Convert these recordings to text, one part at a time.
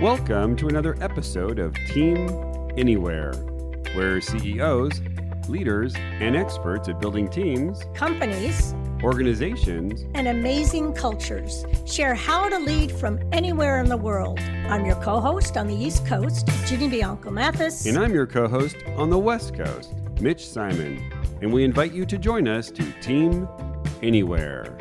Welcome to another episode of Team Anywhere, where CEOs, leaders, and experts at building teams, companies, organizations, and amazing cultures share how to lead from anywhere in the world. I'm your co-host on the East Coast, Ginny Bianco Mathis. And I'm your co-host on the West Coast, Mitch Simon. And we invite you to join us to Team Anywhere.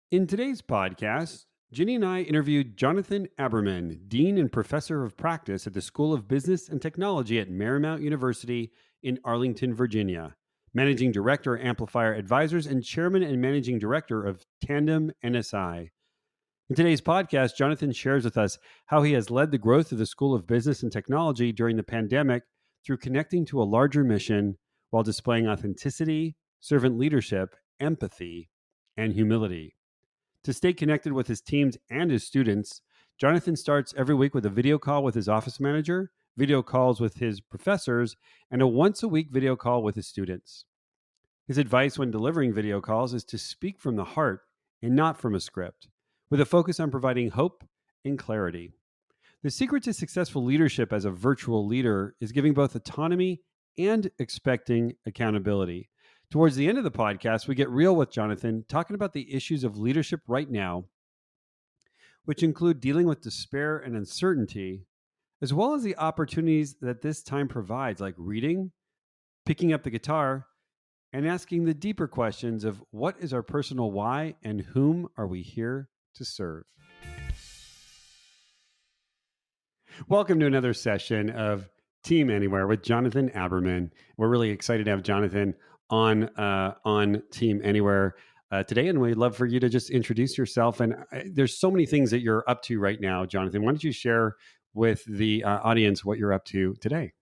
In today's podcast, Ginny and I interviewed Jonathan Aberman, Dean and Professor of Practice at the School of Business and Technology at Marymount University in Arlington, Virginia, Managing Director, Amplifier Advisors, and Chairman and Managing Director of Tandem NSI. In today's podcast, Jonathan shares with us how he has led the growth of the School of Business and Technology during the pandemic through connecting to a larger mission while displaying authenticity, servant leadership, empathy, and humility. To stay connected with his teams and his students, Jonathan starts every week with a video call with his office manager, video calls with his professors, and a once-a-week video call with his students. His advice when delivering video calls is to speak from the heart and not from a script, with a focus on providing hope and clarity. The secret to successful leadership as a virtual leader is giving both autonomy and expecting accountability. Towards the end of the podcast, we get real with Jonathan, talking about the issues of leadership right now, which include dealing with despair and uncertainty, as well as the opportunities that this time provides, like reading, picking up the guitar, and asking the deeper questions of what is our personal why and whom are we here to serve. Welcome to another session of Team Anywhere with Jonathan Aberman. We're really excited to have Jonathan on Team Anywhere today, and we'd love for you to just introduce yourself. And there's so many things that you're up to right now, Jonathan. Why don't you share with the audience what you're up to today?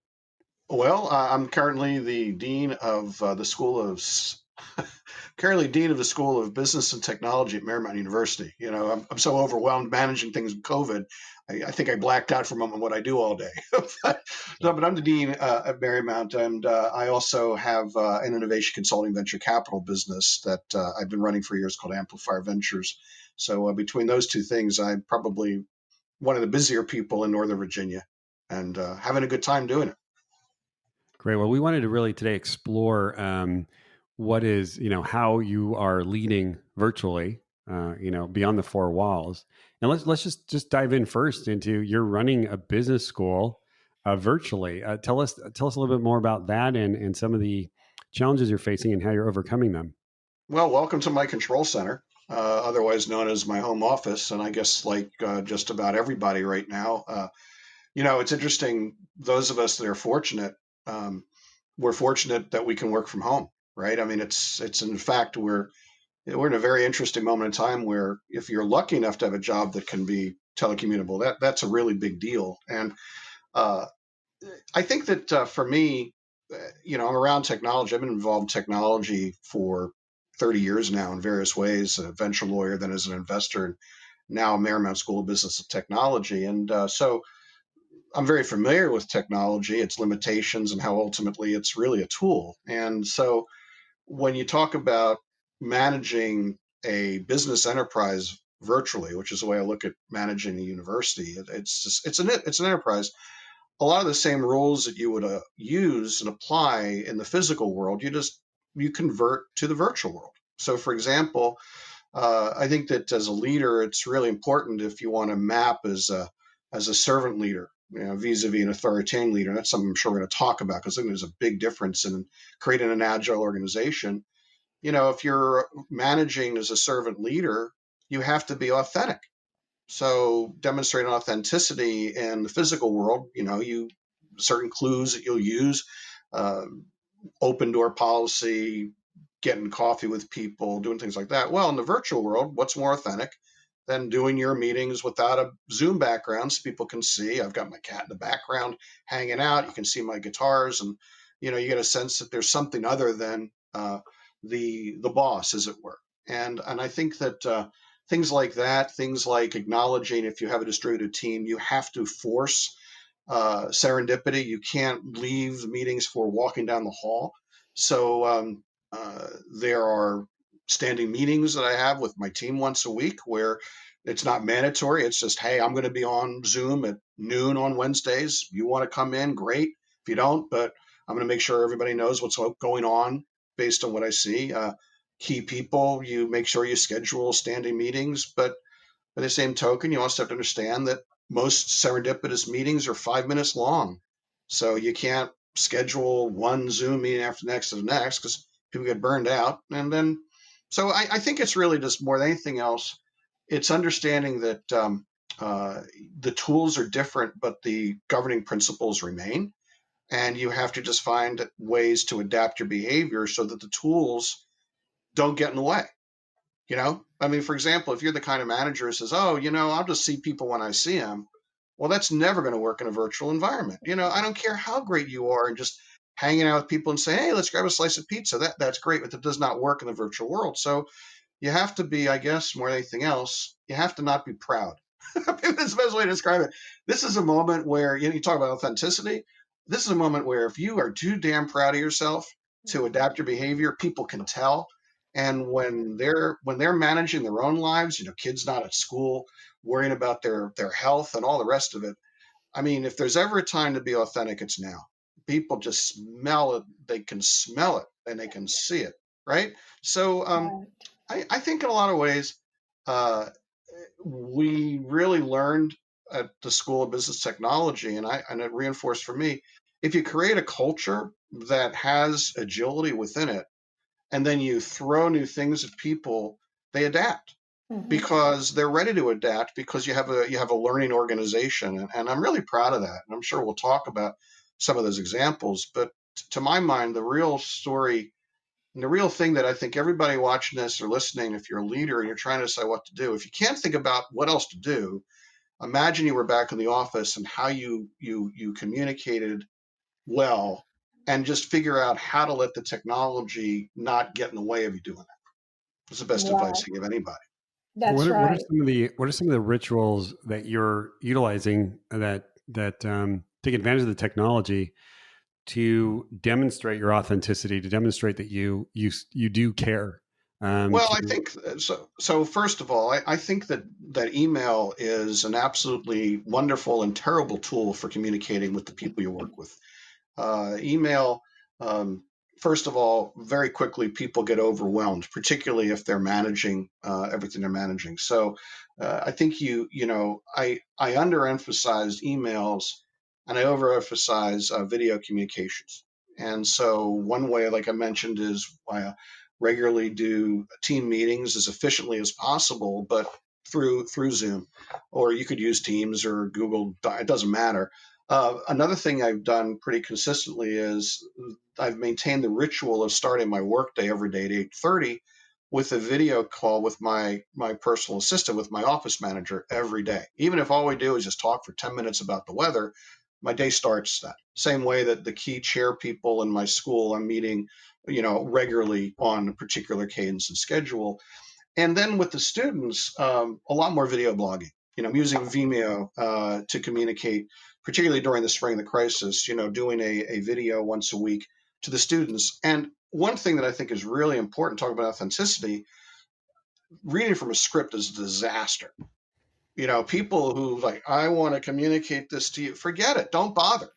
Well, I'm currently the dean of the School of Business and Technology at Marymount University. You know, I'm so overwhelmed managing things with COVID. I think I blacked out for a moment what I do all day. but I'm the dean at Marymount, and I also have an innovation consulting venture capital business that I've been running for years called Amplifier Ventures. So between those two things, I'm probably one of the busier people in Northern Virginia, and having a good time doing it. Great. Well, we wanted to really today explore what is, how you are leading virtually, beyond the four walls. And let's just dive in first into you're running a business school virtually. Tell us a little bit more about that and some of the challenges you're facing and how you're overcoming them. Well, welcome to my control center, otherwise known as my home office. And I guess like just about everybody right now, it's interesting. Those of us that are fortunate, we're fortunate that we can work from home, right? I mean, it's in fact, we're in a very interesting moment in time where if you're lucky enough to have a job that can be telecommutable, that's a really big deal. And I think that for me, I'm around technology. I've been involved in technology for 30 years now in various ways, a venture lawyer, then as an investor, and now Marymount School of Business and Technology. And so I'm very familiar with technology, its limitations, and how ultimately it's really a tool. And so when you talk about managing a business enterprise virtually, which is the way I look at managing a university, it's an enterprise. A lot of the same rules that you would use and apply in the physical world, you convert to the virtual world. So, for example, I think that as a leader, it's really important if you want to map as a servant leader, vis-a-vis an authoritarian leader. And that's something I'm sure we're going to talk about because I think there's a big difference in creating an agile organization. If you're managing as a servant leader, you have to be authentic. So demonstrating authenticity in the physical world, certain clues that you'll use, open door policy, getting coffee with people, doing things like that. Well, in the virtual world, what's more authentic than doing your meetings without a Zoom background so people can see? I've got my cat in the background hanging out. You can see my guitars, and you get a sense that there's something other than the boss, as it were. And I think that things like that, things like acknowledging if you have a distributed team, you have to force serendipity. You can't leave the meetings for walking down the hall. So There are standing meetings that I have with my team once a week where it's not mandatory. It's just, hey, I'm going to be on Zoom at noon on Wednesdays. You want to come in? Great. If you don't, but I'm going to make sure everybody knows what's going on based on what I see. Key people, you make sure you schedule standing meetings, but by the same token, you also have to understand that most serendipitous meetings are 5 minutes long. So you can't schedule one Zoom meeting after the next to the next because people get burned out. And then, so I think it's really just more than anything else, it's understanding that the tools are different, but the governing principles remain. And you have to just find ways to adapt your behavior so that the tools don't get in the way. I mean, for example, if you're the kind of manager who says, oh, I'll just see people when I see them. Well, that's never going to work in a virtual environment. I don't care how great you are and just hanging out with people and saying, hey, let's grab a slice of pizza. That's great, but that does not work in the virtual world. So you have to be, I guess, more than anything else, you have to not be proud. Maybe that's the best way to describe it. This is a moment where, you talk about authenticity. This is a moment where if you are too damn proud of yourself to adapt your behavior, people can tell. And when they're managing their own lives, kids not at school, worrying about their health and all the rest of it. I mean, if there's ever a time to be authentic, it's now. People just smell it. They can smell it and they can see it, right? So I think in a lot of ways, we really learned at the School of Business Technology, and it reinforced for me, if you create a culture that has agility within it, and then you throw new things at people, they adapt because they're ready to adapt because you have a learning organization. And I'm really proud of that. And I'm sure we'll talk about some of those examples. But to my mind, the real story and the real thing that I think everybody watching this or listening, if you're a leader and you're trying to decide what to do, if you can't think about what else to do, imagine you were back in the office and how you communicated well, and just figure out how to let the technology not get in the way of you doing it. It's the best advice I give anybody. That's what right. are some of the rituals that you're utilizing that take advantage of the technology to demonstrate your authenticity, to demonstrate that you do care? Well, I think so. So first of all, I think that email is an absolutely wonderful and terrible tool for communicating with the people you work with. Email, first of all, very quickly people get overwhelmed, particularly if they're managing everything they're managing. So I think I underemphasized emails and I overemphasize video communications. And so one way, like I mentioned, is I regularly do team meetings as efficiently as possible, but through Zoom, or you could use Teams or Google. It doesn't matter. Another thing I've done pretty consistently is I've maintained the ritual of starting my workday every day at 8:30 with a video call with my personal assistant, with my office manager every day. Even if all we do is just talk for 10 minutes about the weather, my day starts that same way that the key chair people in my school I'm meeting, regularly on a particular cadence and schedule. And then with the students, a lot more video blogging. I'm using Vimeo to communicate, particularly during the spring of the crisis, doing a video once a week to the students. And one thing that I think is really important, talking about authenticity, reading from a script is a disaster. People who like, I want to communicate this to you, forget it. Don't bother.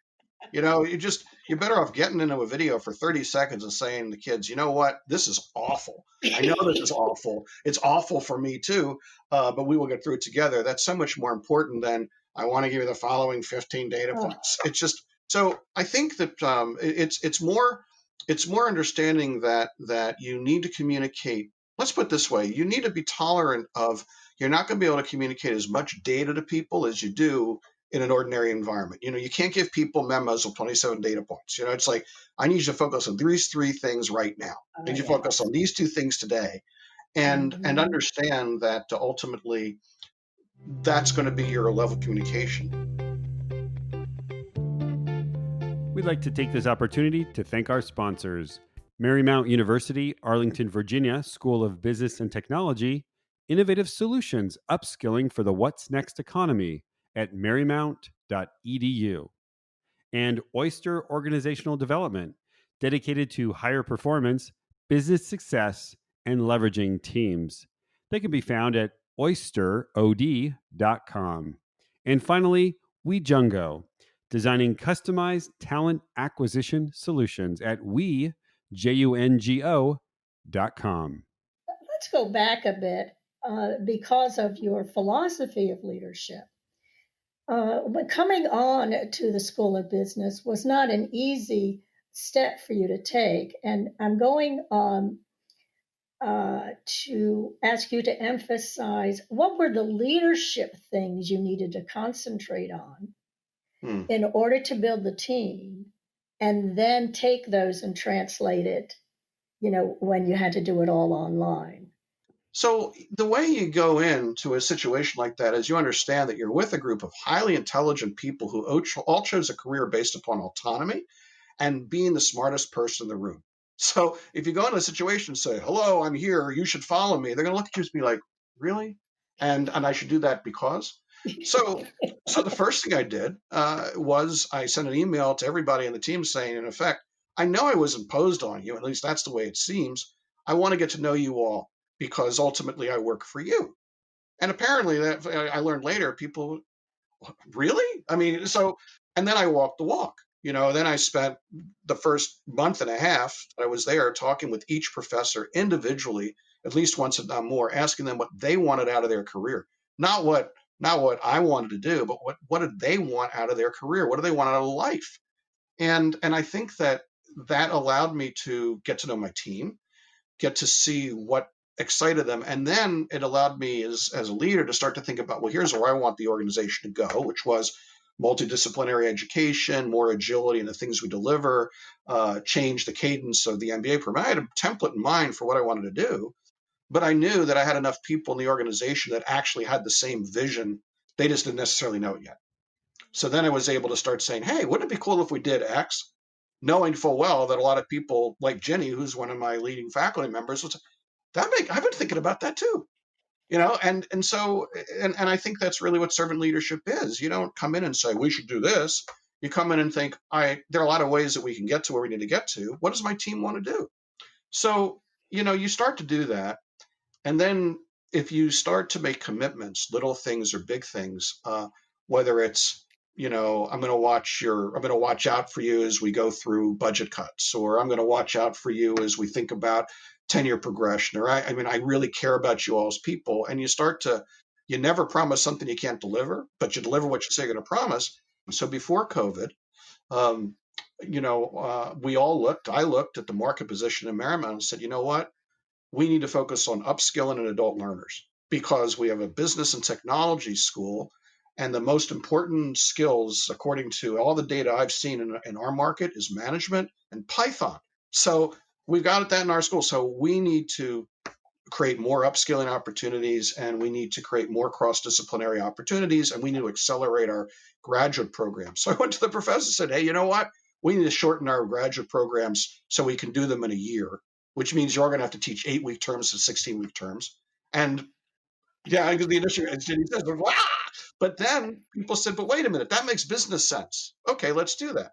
You're better off getting into a video for 30 seconds and saying to the kids, you know what, this is awful. I know this is awful. It's awful for me too, but we will get through it together. That's so much more important than I want to give you the following 15 data points. It's just, so I think that it's more understanding that you need to communicate. Let's put it this way. You need to be tolerant of, you're not going to be able to communicate as much data to people as you do in an ordinary environment. You can't give people memos of 27 data points. It's like, I need you to focus on these 3 things right now. I need you to focus on these 2 things today, and understand that ultimately that's going to be your level of communication. We'd like to take this opportunity to thank our sponsors: Marymount University, Arlington, Virginia, School of Business and Technology, innovative solutions upskilling for the what's next economy at marymount.edu, and Oyster Organizational Development, dedicated to higher performance, business success, and leveraging teams. They can be found at oysterod.com. And finally, WeJungo, designing customized talent acquisition solutions at WeJungo.com. Let's go back a bit because of your philosophy of leadership. But coming on to the School of Business was not an easy step for you to take. And I'm going to ask you to emphasize what were the leadership things you needed to concentrate on in order to build the team, and then take those and translate it, when you had to do it all online. So the way you go into a situation like that is you understand that you're with a group of highly intelligent people who all chose a career based upon autonomy and being the smartest person in the room. So if you go into a situation and say, hello, I'm here, you should follow me, they're going to look at you and be like, really? And I should do that because? So the first thing I did was I sent an email to everybody on the team saying, in effect, I know I was imposed on you, at least that's the way it seems. I want to get to know you all because ultimately I work for you. And apparently that I learned later, people, really? I mean, and then I walked the walk. Then I spent the first month and a half that I was there talking with each professor individually, at least once, if not more, asking them what they wanted out of their career. Not what I wanted to do, but what did they want out of their career? What do they want out of life? And I think that allowed me to get to know my team, get to see what excited them. And then it allowed me as a leader to start to think about, well, here's where I want the organization to go, which was multidisciplinary education, more agility in the things we deliver, change the cadence of the MBA program. I had a template in mind for what I wanted to do, but I knew that I had enough people in the organization that actually had the same vision. They just didn't necessarily know it yet. So then I was able to start saying, hey, wouldn't it be cool if we did X? Knowing full well that a lot of people like Jenny, who's one of my leading faculty members, was I've been thinking about that too, and so I think that's really what servant leadership is. You don't come in and say we should do this. You come in and think, there are a lot of ways that we can get to where we need to get to. What does my team want to do? So you start to do that, and then if you start to make commitments, little things or big things, whether it's I'm going to watch out for you as we go through budget cuts, or I'm going to watch out for you as we think about tenure progression, or I really care about you all as people. And you never promise something you can't deliver, but you deliver what you say you're going to promise. And so before COVID, I looked at the market position in Marymount and said, you know what? We need to focus on upskilling and adult learners because we have a business and technology school. And the most important skills, according to all the data I've seen in our market, is management and Python. So we've got that in our school. So we need to create more upskilling opportunities, and we need to create more cross-disciplinary opportunities, and we need to accelerate our graduate programs. So I went to the professor and said, hey, you know what? We need to shorten our graduate programs so we can do them in a year, which means you're going to have to teach 8-week terms to 16-week terms. And yeah, because the initial Jenny says, wow. But then people said, but wait a minute, that makes business sense. Okay, let's do that.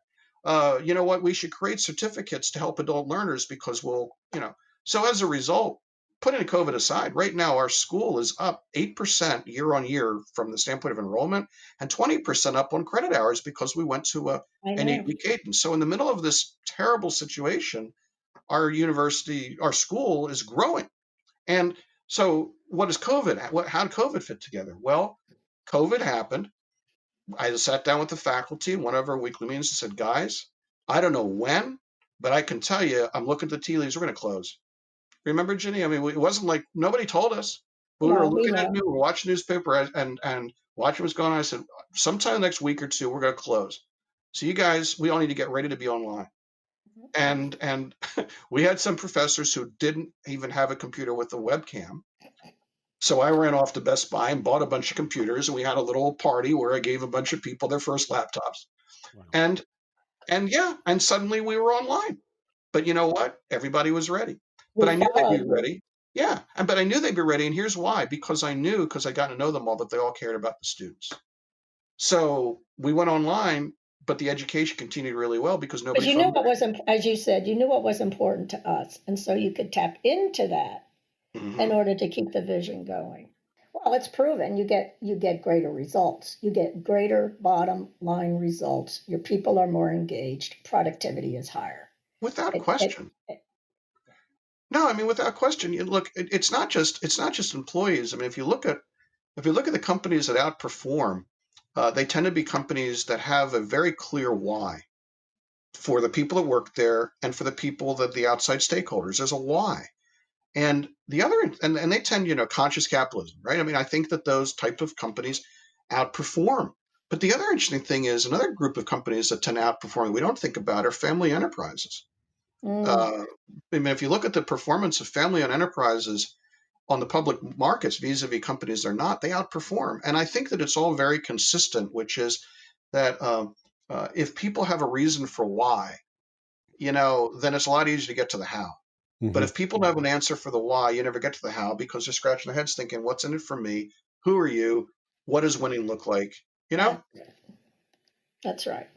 You know what? We should create certificates to help adult learners because So as a result, putting COVID aside, right now our school is up 8% year on year from the standpoint of enrollment and 20% up on credit hours because we went to an 8-week cadence. So in the middle of this terrible situation, our school is growing. And so what is COVID? How did COVID fit together? Well, COVID happened. I sat down with the faculty in one of our weekly meetings and said, guys, I don't know when, but I can tell you, I'm looking at the tea leaves, we're going to close. Remember, Ginny? I mean, it wasn't like nobody told us. But we were looking at it, we were watching newspaper and watching what's going on. I said, sometime next week or two, we're going to close. So you guys, we all need to get ready to be online. And we had some professors who didn't even have a computer with a webcam. So I ran off to Best Buy and bought a bunch of computers, and we had a little party where I gave a bunch of people their first laptops. Wow. And suddenly we were online. But you know what? Everybody was ready. But I knew they'd be ready. Yeah, but I knew they'd be ready, and here's why. Because I got to know them all, that they all cared about the students. So we went online, but the education continued really well because But nobody you knew funded what was, as you said, you knew what was important to us. And so you could tap into that it. in order to keep the vision going. Well, it's proven you get greater results. You get greater bottom line results. Your people are more engaged. Productivity is higher. Without It, it, question. it, No, I mean, without question. Look, it's not just employees. I mean, if you look at the companies that outperform, they tend to be companies that have a very clear why for the people that work there and for the people that the outside stakeholders. There's a why. And the other, and they tend, conscious capitalism, right? I mean, I think that those type of companies outperform. But the other interesting thing is another group of companies that tend to outperform that we don't think about are family enterprises. I mean, if you look at the performance of family-owned enterprises on the public markets vis-a-vis companies they're not, they outperform. And I think that it's all very consistent, which is that if people have a reason for why, then it's a lot easier to get to the how. But if people don't have an answer for the why, you never get to the how because they're scratching their heads thinking, what's in it for me? Who are you? What does winning look like? That's right.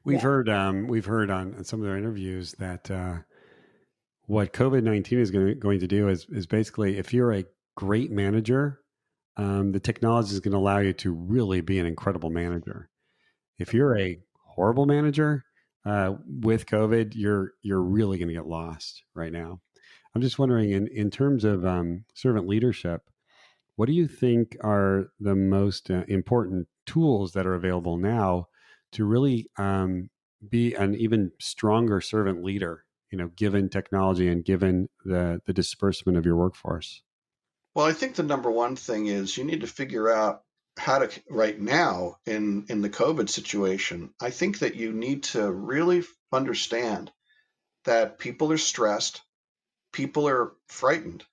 We've heard on some of their interviews that what COVID-19 is going to do is basically, if you're a great manager, the technology is going to allow you to really be an incredible manager. If you're a horrible manager with COVID, you're really going to get lost right now. I'm just wondering, in terms of servant leadership, what do you think are the most important tools that are available now to really be an even stronger servant leader, given technology and given the disbursement of your workforce? Well, I think the number one thing is you need to figure out how to, right now in the COVID situation, I think that you need to really understand that people are stressed, people are frightened,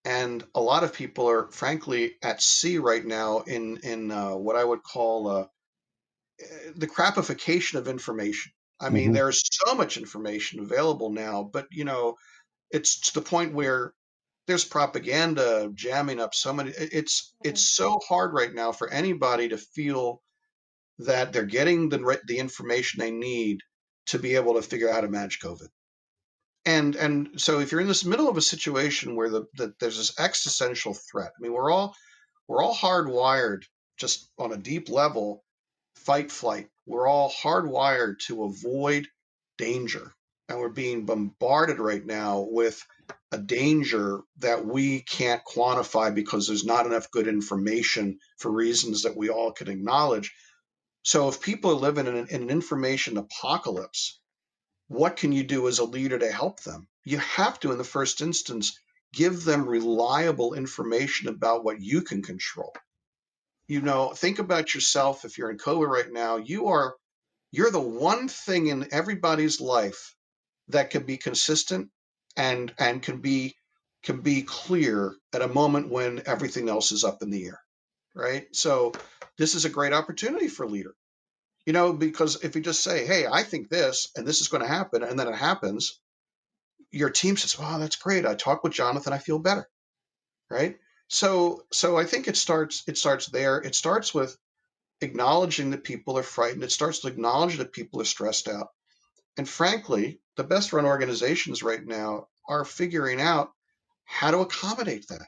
and a lot of people are frankly at sea right now in what I would call the crapification of information. I mean, there's so much information available now, but it's to the point where there's propaganda jamming up so many. It's so hard right now for anybody to feel that they're getting the information they need to be able to figure out how to manage COVID. And so if you're in this middle of a situation where there's this existential threat, I mean, we're all hardwired just on a deep level, fight, flight. We're all hardwired to avoid danger. And we're being bombarded right now with a danger that we can't quantify because there's not enough good information for reasons that we all can acknowledge. So if people are living in an information apocalypse, what can you do as a leader to help them? You have to, in the first instance, give them reliable information about what you can control. Think about yourself. If you're in COVID right now, you're the one thing in everybody's life that can be consistent and can be clear at a moment when everything else is up in the air, right? So this is a great opportunity for a leader, because if you just say, hey, I think this and this is going to happen, and then it happens, your team says, wow, that's great. I talked with Jonathan, I feel better, right? So I think it starts there. It starts with acknowledging that people are frightened. It starts to acknowledge that people are stressed out. And frankly, the best run organizations right now are figuring out how to accommodate that.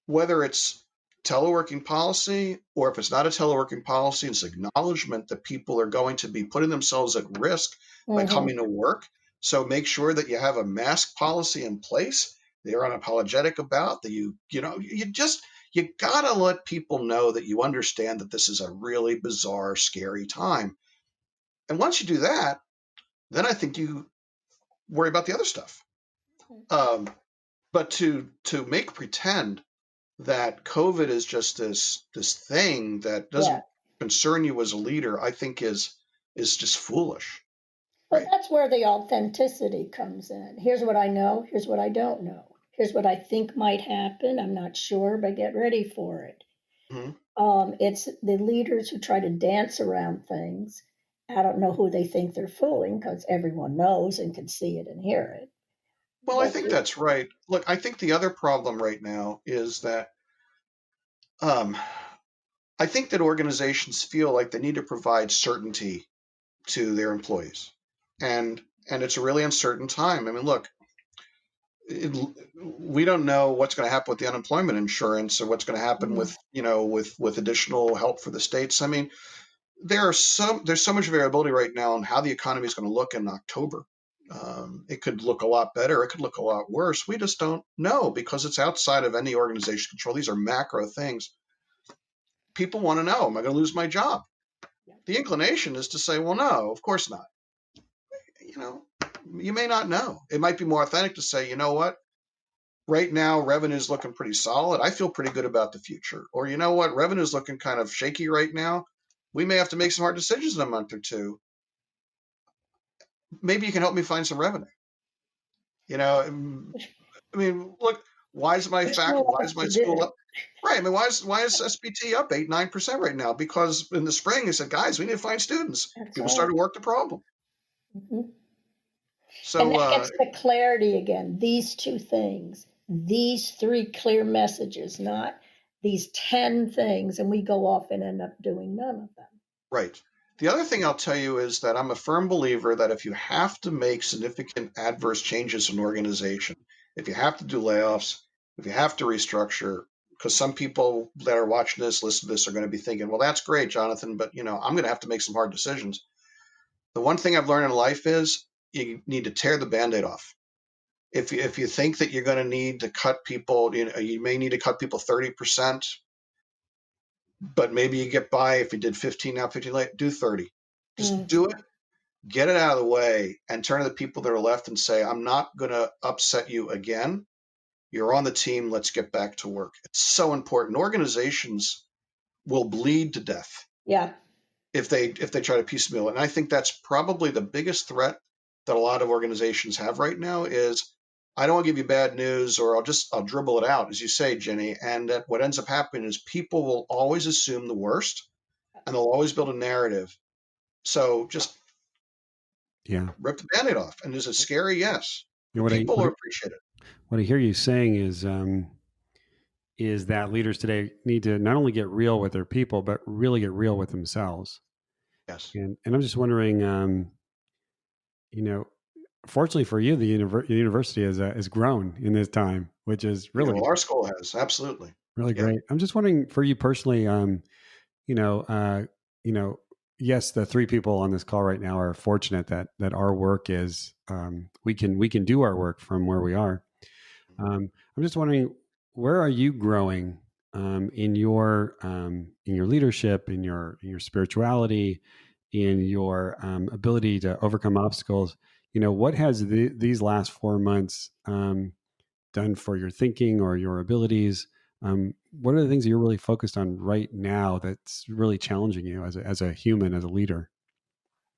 Whether it's teleworking policy, or if it's not a teleworking policy, it's acknowledgement that people are going to be putting themselves at risk by coming to work. So make sure that you have a mask policy in place they're unapologetic about, that you gotta let people know that you understand that this is a really bizarre, scary time. And once you do that, then I think you worry about the other stuff. But to make pretend that COVID is just this thing that doesn't concern you as a leader, I think is just foolish. Well, that's where the authenticity comes in. Here's what I know. Here's what I don't know. Here's what I think might happen. I'm not sure, but get ready for it. It's the leaders who try to dance around things. I don't know who they think they're fooling because everyone knows and can see it and hear it. Well, I think that's right. Look, I think the other problem right now is that I think that organizations feel like they need to provide certainty to their employees. And it's a really uncertain time. I mean, look, we don't know what's going to happen with the unemployment insurance or what's going to happen with, with additional help for the states. I mean, there's so much variability right now on how the economy is going to look in October. It could look a lot better. It could look a lot worse. We just don't know because it's outside of any organization control. These are macro things. People want to know, am I going to lose my job? The inclination is to say, well, no, of course not. You may not know. It might be more authentic to say, you know what? Right now, revenue is looking pretty solid. I feel pretty good about the future. Or, you know what? Revenue is looking kind of shaky right now. We may have to make some hard decisions in a month or two. Maybe you can help me find some revenue. I mean, look, why is my school up? Right. I mean, why is SBT up 8-9% right now? Because in the spring, they said, guys, we need to find students. People started to work the problem. Mm-hmm. So, and that gets the clarity again. These two things, these three clear messages, not these 10 things, and we go off and end up doing none of them. Right. The other thing I'll tell you is that I'm a firm believer that if you have to make significant adverse changes in an organization, if you have to do layoffs, if you have to restructure, because some people that are watching this, listen to this, are going to be thinking, well, that's great, Jonathan, but I'm going to have to make some hard decisions. The one thing I've learned in life is you need to tear the Band-Aid off. If you think that you're going to need to cut people, you may need to cut people 30%, but maybe you get by if you did 15 now, 15 late, do 30. Just do it, get it out of the way, and turn to the people that are left and say, I'm not going to upset you again. You're on the team. Let's get back to work. It's so important. Organizations will bleed to death. Yeah. If they try to piecemeal it. And I think that's probably the biggest threat that a lot of organizations have right now is, I don't want to give you bad news, or I'll dribble it out, as you say, Jenny. And that what ends up happening is people will always assume the worst, and they'll always build a narrative. So just rip the Band-Aid off. And is it scary? Yes. People will appreciate it. What I hear you saying is that leaders today need to not only get real with their people, but really get real with themselves. Yes. And I'm just wondering, fortunately for you, the university has grown in this time, which is really our school has, absolutely really great. I'm just wondering for you personally, yes, the three people on this call right now are fortunate that our work is we can do our work from where we are. I'm just wondering, where are you growing in your leadership, in your spirituality, in your ability to overcome obstacles? What has these last 4 months done for your thinking or your abilities? What are the things that you're really focused on right now that's really challenging you as a human, as a leader?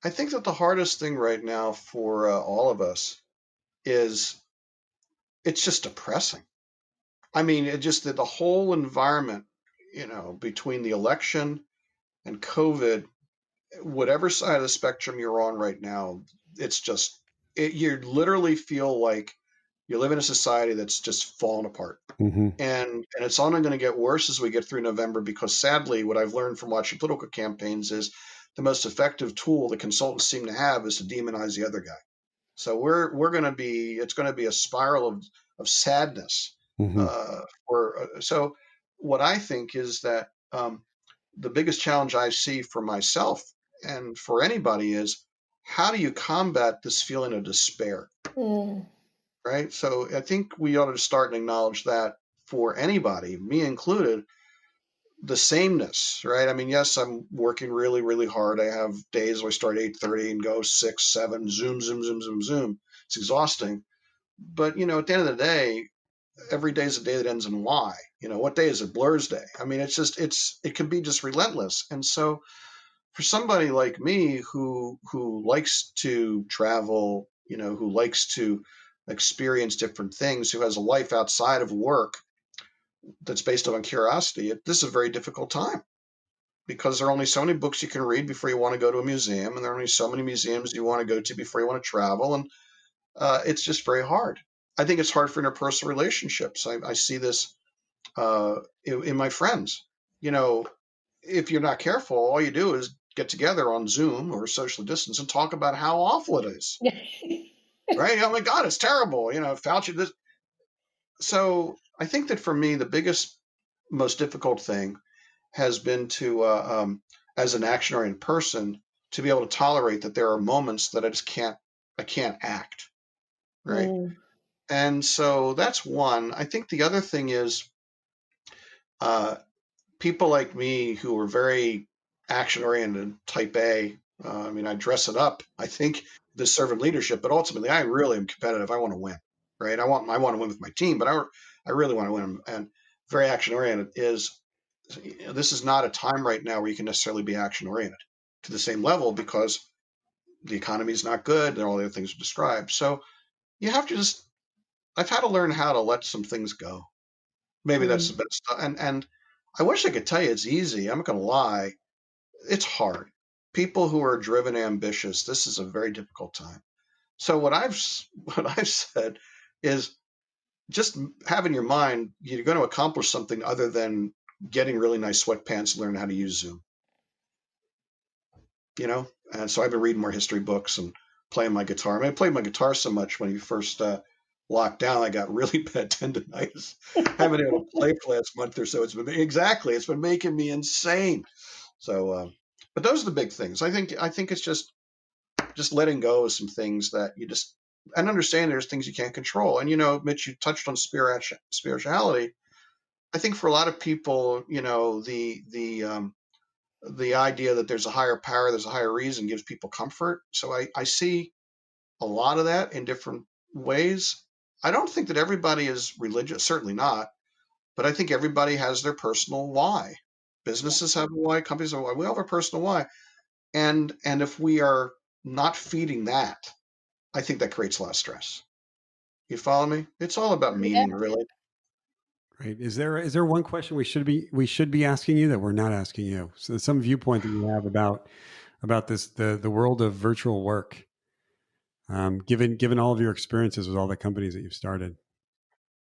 I think that the hardest thing right now for all of us is it's just depressing. I mean, it just that the whole environment, between the election and COVID, whatever side of the spectrum you're on right now, it's just, you literally feel like you live in a society that's just fallen apart. Mm-hmm. And it's only going to get worse as we get through November, because sadly, what I've learned from watching political campaigns is the most effective tool the consultants seem to have is to demonize the other guy. So it's going to be a spiral of sadness. Mm-hmm. So what I think is that the biggest challenge I see for myself and for anybody is, how do you combat this feeling of despair? Right? So I think we ought to start and acknowledge that for anybody, me included, the sameness, right? I mean, yes, I'm working really, really hard. I have days where I start 8:30 and go 6, 7, zoom. It's exhausting. But, at the end of the day, every day is a day that ends in Y. What day is it? Blur's day. I mean, it can be just relentless. And so for somebody like me who likes to travel, who likes to experience different things, who has a life outside of work that's based on curiosity, this is a very difficult time, because there are only so many books you can read before you want to go to a museum, and there are only so many museums you want to go to before you want to travel, and it's just very hard. I think it's hard for interpersonal relationships. I see this in my friends. If you're not careful, all you do is get together on Zoom or social distance and talk about how awful it is. Right? Oh my God, it's terrible. Fauci, this. So I think that for me, the biggest, most difficult thing has been to, as an action-oriented person, to be able to tolerate that there are moments that I can't act. Right. And so that's one. I think the other thing is, people like me who are very action-oriented, type A. I dress it up, I think, the servant leadership, but ultimately I really am competitive. I want to win, right? I want to win with my team, but I really want to win. And very action-oriented this is not a time right now where you can necessarily be action-oriented to the same level because the economy is not good and all the other things are described. So you have to I've had to learn how to let some things go. Maybe that's the best. And I wish I could tell you it's easy. I'm not going to lie. It's hard. People who are driven, ambitious, this is a very difficult time. So what I've said is just have in your mind, you're going to accomplish something other than getting really nice sweatpants and learn how to use Zoom. And so I've been reading more history books and playing my guitar. I played my guitar so much when you first locked down, I got really bad tendonitis. I haven't been able to play for the last month or so. It's been making me insane. So, but those are the big things. I think it's just letting go of some things that and understand there's things you can't control. And, Mitch, you touched on spirituality. I think for a lot of people, the idea that there's a higher power, there's a higher reason gives people comfort. So I see a lot of that in different ways. I don't think that everybody is religious, certainly not, but I think everybody has their personal why. Businesses have a why, companies have a why. We all have a personal why. And if we are not feeding that, I think that creates a lot of stress. You follow me? It's all about meaning, really. Right. Is there one question we should be asking you that we're not asking you? So some viewpoint that you have about this, the world of virtual work, given all of your experiences with all the companies that you've started.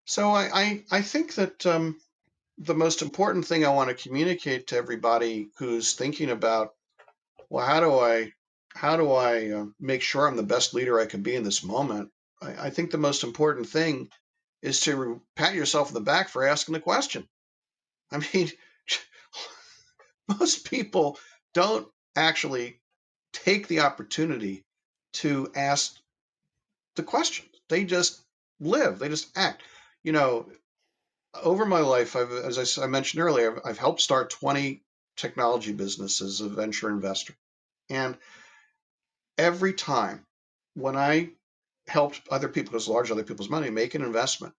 So I think that the most important thing I want to communicate to everybody who's thinking about, well, how do I make sure I'm the best leader I can be in this moment? I think the most important thing is to pat yourself on the back for asking the question. I mean, most people don't actually take the opportunity to ask the question. They just live. They just act. Over my life, as I mentioned earlier, I've helped start 20 technology businesses as a venture investor. And every time when I helped other people, because large other people's money, make an investment,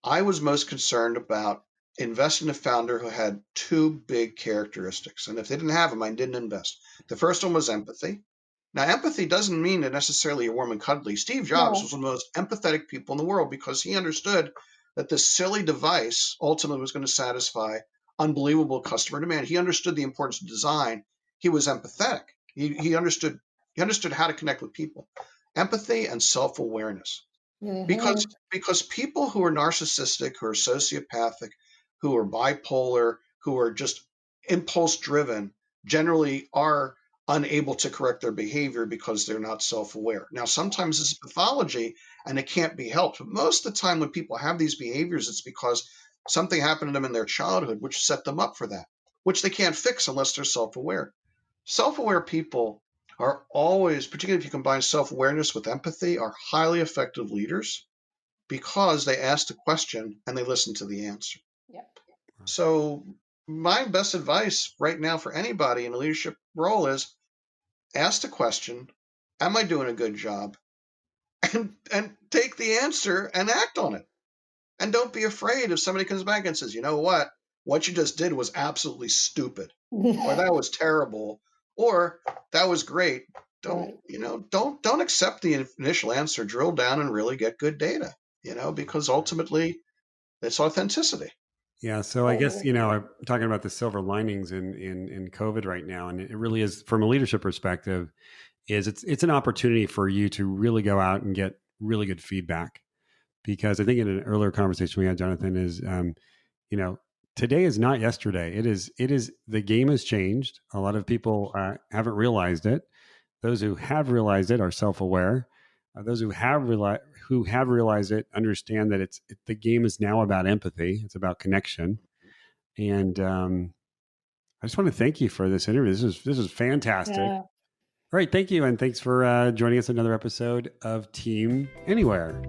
I was most concerned about investing in a founder who had two big characteristics. And if they didn't have them, I didn't invest. The first one was empathy. Now, empathy doesn't mean that necessarily you're warm and cuddly. Steve Jobs was one of the most empathetic people in the world because he understood that this silly device ultimately was going to satisfy unbelievable customer demand. He understood the importance of design. He was empathetic. He understood how to connect with people. Empathy and self-awareness. Because people who are narcissistic, who are sociopathic, who are bipolar, who are just impulse driven, generally are unable to correct their behavior because they're not self-aware. Now, sometimes it's pathology and it can't be helped. But most of the time when people have these behaviors, it's because something happened to them in their childhood, which set them up for that, which they can't fix unless they're self-aware. Self-aware people are always, particularly if you combine self-awareness with empathy, are highly effective leaders because they ask the question and they listen to the answer. Yep. So my best advice right now for anybody in a leadership role is ask the question, am I doing a good job? And take the answer and act on it. And don't be afraid if somebody comes back and says, you know what you just did was absolutely stupid, or that was terrible, or that was great. Don't accept the initial answer. Drill down and really get good data, because ultimately it's authenticity. Yeah. So I guess, I'm talking about the silver linings in COVID right now. And it really is, from a leadership perspective, it's an opportunity for you to really go out and get really good feedback. Because I think in an earlier conversation we had, Jonathan, is, today is not yesterday. It is the game has changed. A lot of people haven't realized it. Those who have realized it are self-aware. Those who have realized it understand that the game is now about empathy. It's about connection. And I just want to thank you for this interview. This is fantastic. Yeah. All right, thank you, and thanks for joining us another episode of Team Anywhere.